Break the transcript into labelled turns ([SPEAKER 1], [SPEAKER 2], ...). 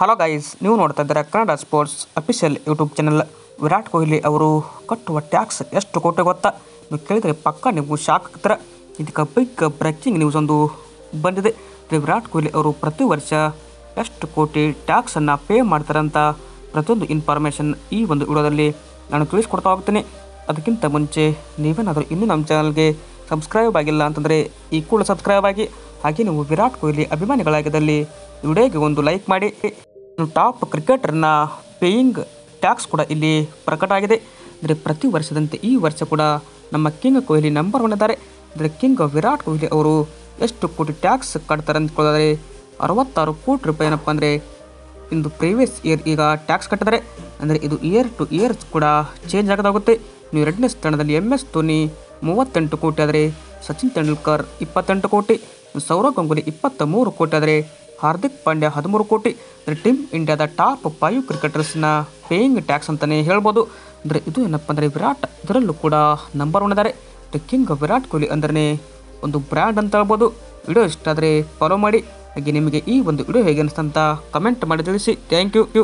[SPEAKER 1] Hello guys, ನೀವು ನೋಡ್ತಾ ಇದ್ದೀರಾ Kannada sports official YouTube channel. Virat Kohli ಅವರು ಕಟ್ಟುವ ಟ್ಯಾಕ್ಸ್ ಎಷ್ಟು ಕೋಟಿ ಗೊತ್ತಾ? ನೀವು ಕೇಳಿದರೆ ಪಕ್ಕ ನೀವು ಶಾಕ್ ಆಗ್ತೀರ. ಇದಕ್ಕೆ ಬಿಗ್ ಬ್ರೇಕಿಂಗ್ ನ್ಯೂಸ್ ಒಂದು ಬಂದಿದೆ. ವಿರಾಟ್ ಕೊಹ್ಲಿ ಅವರು ಪ್ರತಿ ವರ್ಷ ಎಷ್ಟು ಕೋಟಿ ಟ್ಯಾಕ್ಸನ್ನು ಪೇ ಮಾಡ್ತಾರಂತ ಪ್ರತಿಯೊಂದು ಇನ್ಫಾರ್ಮೇಷನ್ ಈ ಒಂದು ವಿಡಿಯೋದಲ್ಲಿ ನಾನು ತಿಳಿಸ್ಕೊಡ್ತಾ ಹೋಗ್ತೀನಿ. ಅದಕ್ಕಿಂತ ಮುಂಚೆ ನೀವೇನಾದರೂ ಇನ್ನೂ ನಮ್ಮ ಚಾನಲ್ಗೆ ಸಬ್ಸ್ಕ್ರೈಬ್ ಆಗಿಲ್ಲ ಅಂತಂದರೆ ಈ ಕೂಡ ಸಬ್ಸ್ಕ್ರೈಬ್ ಆಗಿ. ಹಾಗೆ ನೀವು ವಿರಾಟ್ ಕೊಹ್ಲಿ ಅಭಿಮಾನಿಗಳಾಗಿದ್ದಲ್ಲಿ ವಿಡಿಯೋಗೆ ಒಂದು ಲೈಕ್ ಮಾಡಿ. ಟಾಪ್ ಕ್ರಿಕೆಟರ್ನ ಪೇಯಿಂಗ್ ಟ್ಯಾಕ್ಸ್ ಕೂಡ ಇಲ್ಲಿ ಪ್ರಕಟ ಆಗಿದೆ. ಅಂದರೆ ಪ್ರತಿ ವರ್ಷದಂತೆ ಈ ವರ್ಷ ಕೂಡ ನಮ್ಮ ಕಿಂಗ್ ಕೊಹ್ಲಿ ನಂಬರ್ 1 ಇದ್ದಾರೆ. ಅಂದರೆ ಕಿಂಗ್ ವಿರಾಟ್ ಕೊಹ್ಲಿ ಅವರು ಎಷ್ಟು ಕೋಟಿ ಟ್ಯಾಕ್ಸ್ ಕಟ್ತಾರೆ ಅಂದ್ಕೊಳ್ಳೋದಾದ್ರೆ 66 ಕೋಟಿ ರೂಪಾಯಿ. ಏನಪ್ಪ ಅಂದರೆ ಇಂದು ಪ್ರೀವಿಯಸ್ ಇಯರ್ ಈಗ ಟ್ಯಾಕ್ಸ್ ಕಟ್ಟಿದ್ದಾರೆ. ಅಂದರೆ ಇದು ಇಯರ್ ಟು ಇಯರ್ ಕೂಡ ಚೇಂಜ್ ಆಗೋದಾಗುತ್ತೆ. ನೀವು 2ನೇ ಸ್ಥಾನದಲ್ಲಿ MS ಧೋನಿ 38 ಕೋಟಿ ಆದರೆ ಸಚಿನ್ ತೆಂಡೂಲ್ಕರ್ 28 ಕೋಟಿ, ಸೌರವ್ ಗಂಗೂಲಿ 23 ಕೋಟಿ ಆದರೆ ಹಾರ್ದಿಕ್ ಪಾಂಡ್ಯ 13 ಕೋಟಿ. ಅಂದರೆ ಟೀಮ್ ಇಂಡಿಯಾದ ಟಾಪ್ 5 ಕ್ರಿಕೆಟರ್ಸ್ನ ಪೇಯಿಂಗ್ ಟ್ಯಾಕ್ಸ್ ಅಂತಲೇ ಹೇಳ್ಬೋದು. ಅಂದರೆ ಇದು ಏನಪ್ಪ ಅಂದರೆ ವಿರಾಟ್ ಇದರಲ್ಲೂ ಕೂಡ ನಂಬರ್ 1 ಇದ್ದಾರೆ. ಕಿಂಗ್ ವಿರಾಟ್ ಕೊಹ್ಲಿ ಅಂದ್ರೆ ಒಂದು ಬ್ರ್ಯಾಂಡ್ ಅಂತ ಹೇಳ್ಬೋದು. ವಿಡಿಯೋ ಇಷ್ಟ ಆದರೆ ಫಾಲೋ ಮಾಡಿ. ಹಾಗೆ ನಿಮಗೆ ಈ ಒಂದು ವಿಡಿಯೋ ಹೇಗೆ ಅನಿಸ್ತಂತ ಕಮೆಂಟ್ ಮಾಡಿ ತಿಳಿಸಿ. Thank you.